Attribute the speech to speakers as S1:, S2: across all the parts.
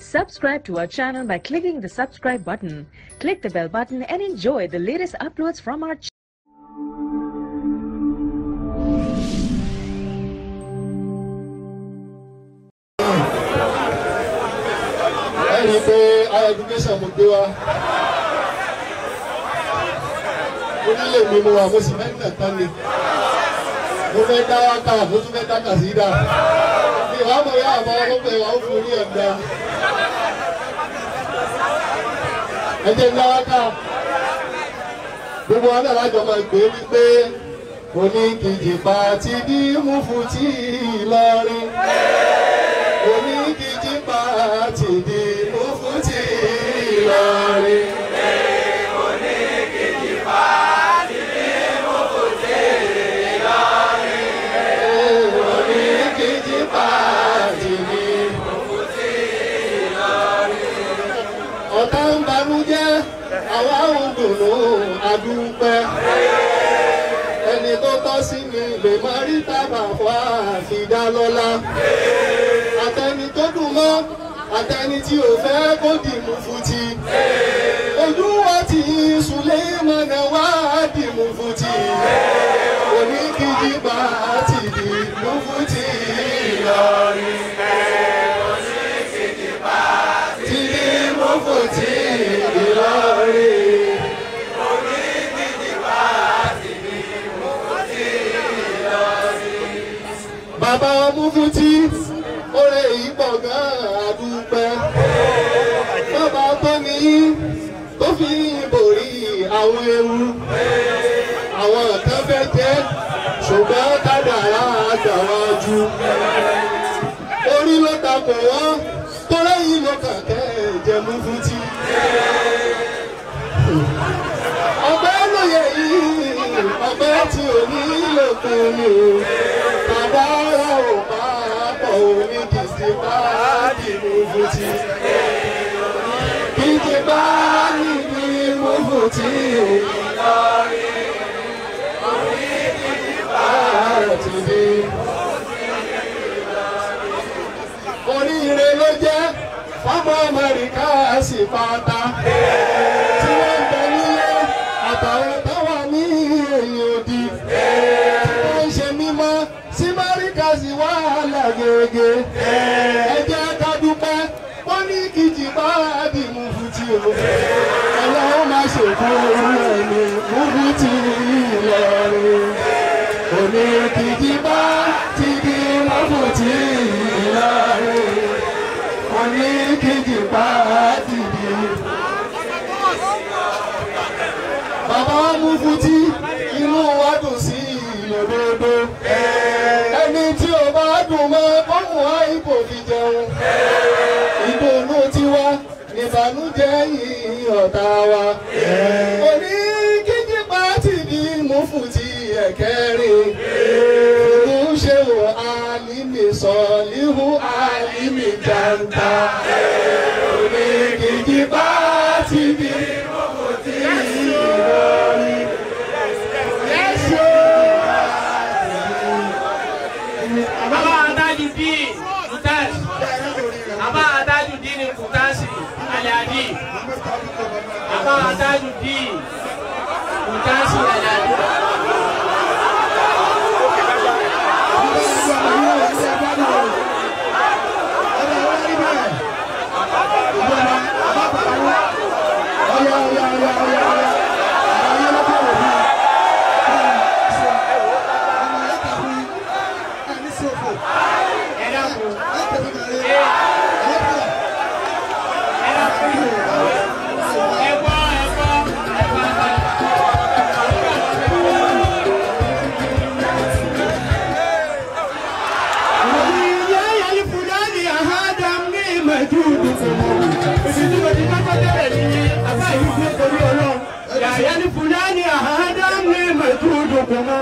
S1: Subscribe to our channel by clicking the subscribe button. Click the bell button and enjoy the latest uploads from our channel.
S2: Gbogbo ọ̀nà lájọ máa gbé wípé oníkìjìpá ti di Mufti Ìlọrin. Oníkìjìpá ti di Mufti Ìlọrin. Oníkìjìpá ti di Mufti Ìlọrin. Oníkìjìpá ti di Mufti Ìlọrin. Ọ̀tá ń banújẹ́. Àwa ń dùnnú adúpẹ́ ẹni tó tọ́ sí mi lè má rí tábà wá àfidá lọ́lá àtẹni tó dùn mọ́ àtẹni tí ò fẹ́ kó di Mufti ojú wa ti Suleiman wá di Mufti Oníkìjìpá ti di Mufti Ìlọrin. Oníkìjìpá ti di Mufti Ìlọrin. Oníkìjìpá ti di Mufti Ìlọrin. Bàbá Mufti oore yìí pọ̀ gan-an àdúpẹ́. Bàbá tó ní tó fi borí àwọn ewu. Àwọn kan fẹ́ jẹ́ ṣùgbọ́n kádàrá àgbàwájú. Orí ló takò wọ́n tó lẹ́yìn ló kàkẹ́ jẹ́ Mufti. Ọgbẹ́ lóye yìí, ọgbẹ́ tí ò ní lòkun ni o. Kádàrá ò bá pọ̀ Oníkìjìpá di Mufti. Kìjìpá ní di Mufti Ìlọrin. Oníkìjìpá ti di Mufti Ìlọrin. Oríire ló jẹ́ ọmọ Amẹ́ríkà sì pátá. Tí wọ́n ń bẹ nílé àtàwọn tó wà ní èyí òdì. Wọ́n ń ṣe mímọ́ sí Amẹ́ríkà sí wàhálà gègé. Ẹ jẹ́ ká dúpẹ́ Oníkìjìpá di Mufti o. Ọlọ́run máa ṣètò ẹni Mufti Ìlọrin. Oníkìjìpá ti di Mufti Ìlọrin. Oníkìjìpá ti di. Bàbá Mufti inú wa dùn sí ìlòdodo. Ẹni tí ó bá dùn mọ́ ọmọ àìkò fi jẹun. Ìdùnnú tiwa ìbànújẹ́ yìí ọ̀tá wa. Oníkìjìpá ti di Mufti ẹ̀kẹrin. Ṣéwù Àlímì Sọ̀líhù Àlímì Jàǹtà. Oníkìjìpá ti di Mufti Ìlọrin.
S3: Bàbá Adájúdín Kùtàsì. Bàbá Adájúdín Kùtàsì Àlàdí. Bàbá Adájúdín Kùtàsì Àlàdí.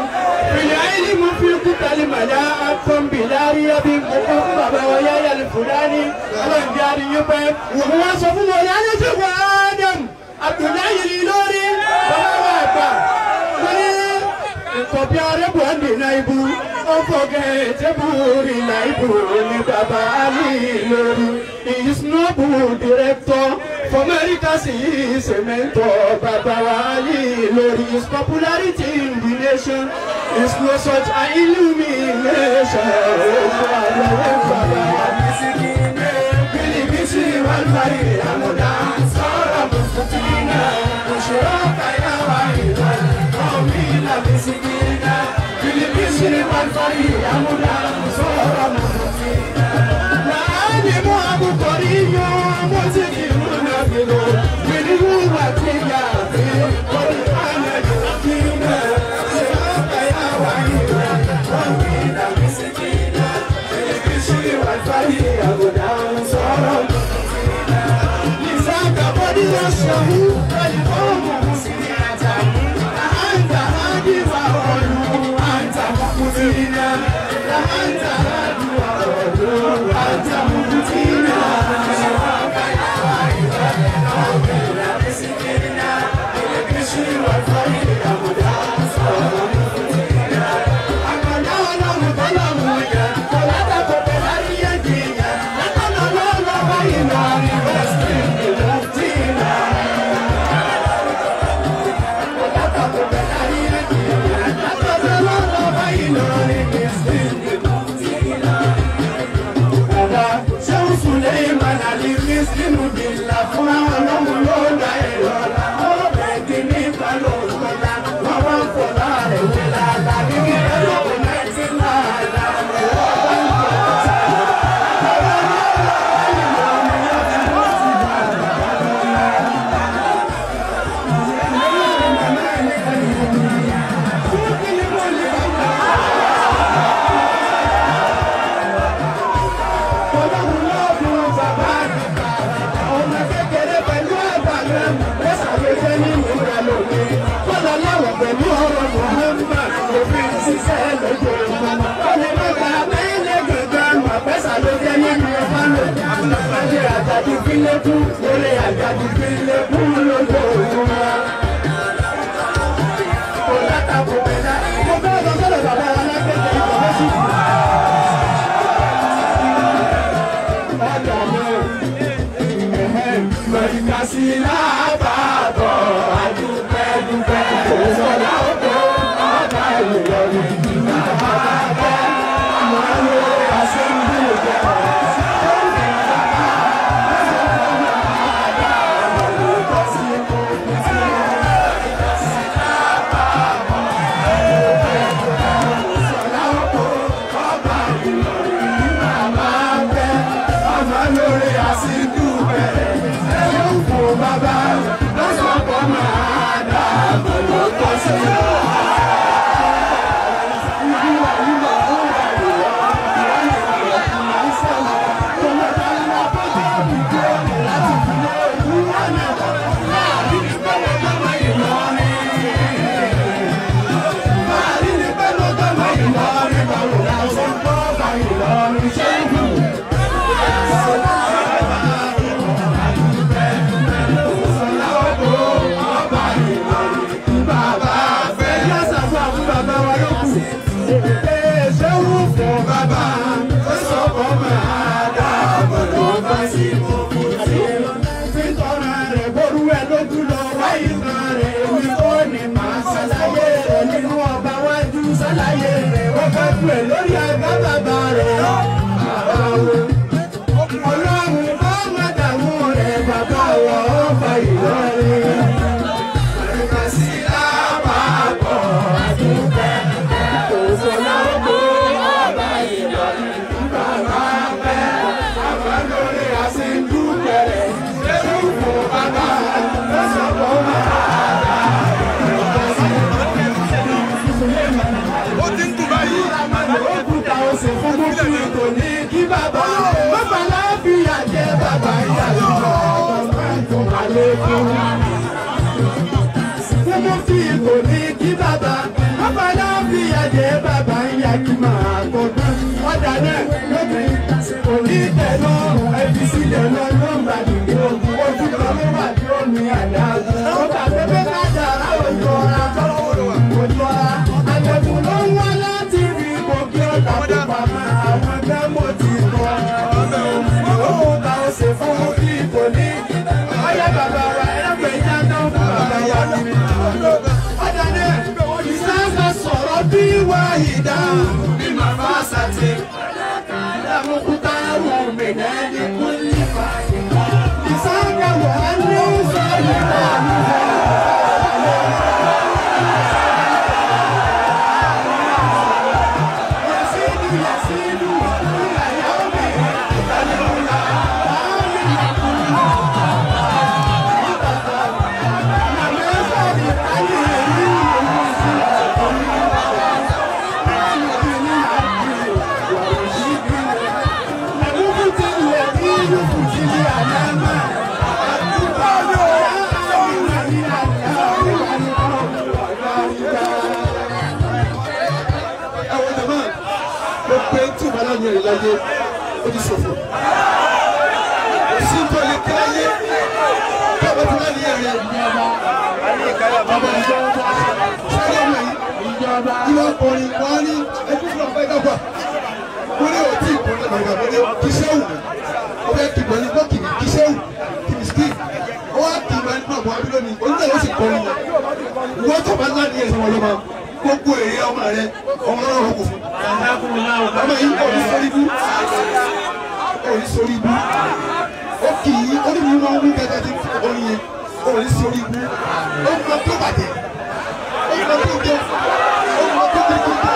S4: العلم في قتل ملاءكم بلاري بمقوم بابا ويا الفلاني من جاري يبين وهو صفو ويا نجف آدم عبد الله الإلوري بابا Kopiare bwandi naibu, ofoge teburi naibu ni baba Ali lori. He is noble director. For America, he is a mentor. Babawali, Lord, his popularity in the nation is no such an illumination. مختار من لكل فائدة لسان وأني
S2: láyé ó ti ṣòfò òsì tó lè ké láyé kí ọba tó láyé rẹ ọba ìjọba sáré ọmọ yìí ìwà ọkùnrin wọn ní ẹbí fún ọba ìdàgbà wọn ní òtí ìkùnrin lọ́gbà wọn ní kìsẹ́wù ọba ìkìbọn ní bọ́ọ̀kìnì kìsẹ́wù kìmìsíkì ọwọ́ àkìbọn ní bọ́ọ̀bù abúlóni onílẹ̀ ó sì kọrin wọn tó bá láyé ẹ̀sìn wọn lọ́mọ gbogbo èrè ọmọ rẹ ọmọ náà wọ́n kò fún ọmọ yìí kò ní sórí bú kò ní sórí bú ó kì í ó ní mi máa ń wí gẹ́gẹ́ tí orin yẹn kò ní sórí bú ó mọ tó bàjẹ́ ó mọ tó jẹ ó mọ tó jẹ tó jẹ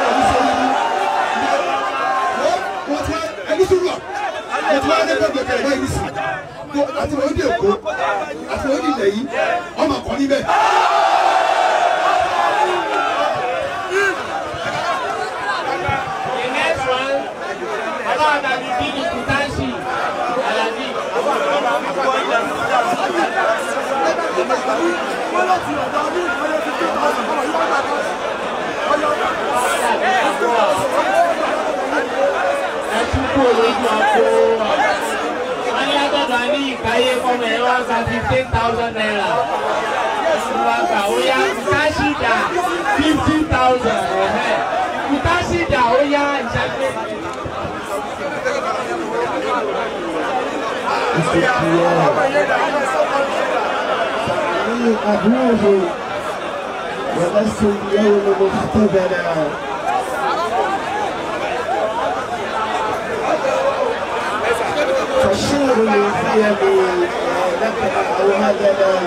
S2: kò ní sórí bú wọ́n ti ẹni sùn lọ wọ́n ti wá ní gbọ́dọ̀ kẹrẹ báyìí sí àti wọ́n di Èkó àti wọ́n di ilẹ̀ yìí ọmọ kan níbẹ̀.
S3: Ìkáyé fọmọ ẹ̀ wá san 15,000 naira. Ìwàgbà ó yá Kùtàṣídà 50,000 ẹ̀hẹ́. Kùtàṣídà ó yá ìṣàgbé.
S4: أبوه ولست اليوم مختبلا فالشعر الثيابي لك أو هدلا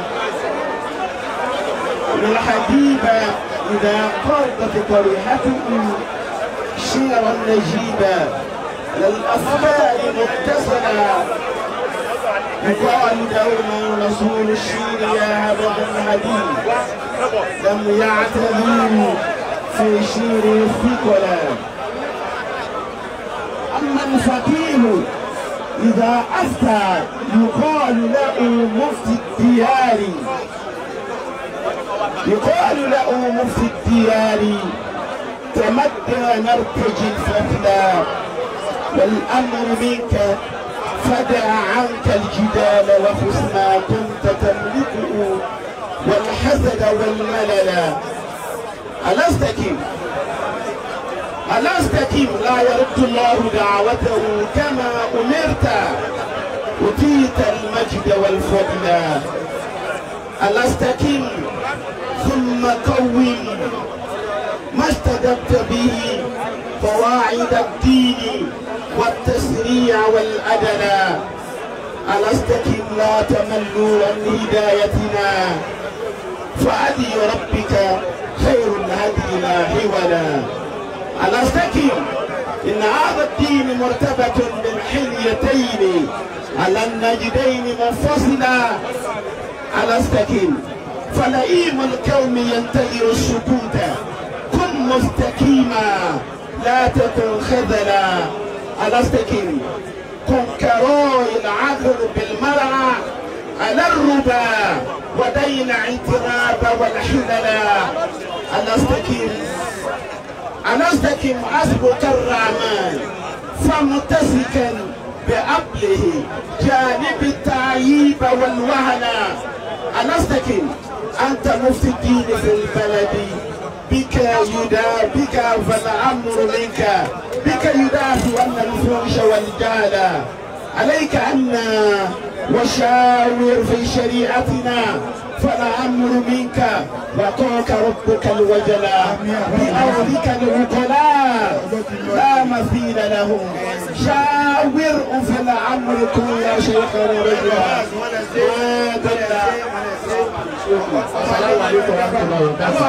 S4: للحبيبة إذا قرضت طريحته شعرا نجيبا للأصفاد متصلا يقال دوما رسول الشير يا هبد الهدي لم يعتذر في شير الثقلا أما الفقيه إذا أفتى يقال له مفتي الديار يقال له مفتي الديار تمدى نرتجي الفتلى والأمر منك فدع عنك الجدال وخذ ما كنت تملكه والحسد والملل ألا استقم لا يرد الله دعوته كما أمرت أوتيت المجد والفضل ألا استقم ثم قوم ما استدبت به قواعد الدين والتسريع والأدنى ألا استقم لا تملوا عن هدايتنا فهدي ربك خير الهدي لا حولا ألا استقم إن هذا الدين مرتبة من حليتين على النجدين منفصلا ألا استقم فلئيم الكون ينتظر السكوت كن مستقيما لا تكن خذلا ألا استقم كن كراي العقل بالمرعى على الربا ودين اعتراب والحللا ألا استقم حسبك الرحمن فمتسكا بأبله جانب التعييب والوهنا ألا استقم أنت مفتي الدين في البلد بك فالأمر منك بك يدافع عن الفحش والجهل عليك عنا وشاور في شريعتنا فالأمر منك وقاك ربك الوجلا بأرضك العقلاء لا مثيل له شاور في الأمر كن يا شيخ رجلا السلام عليكم ورحمة الله وبركاته.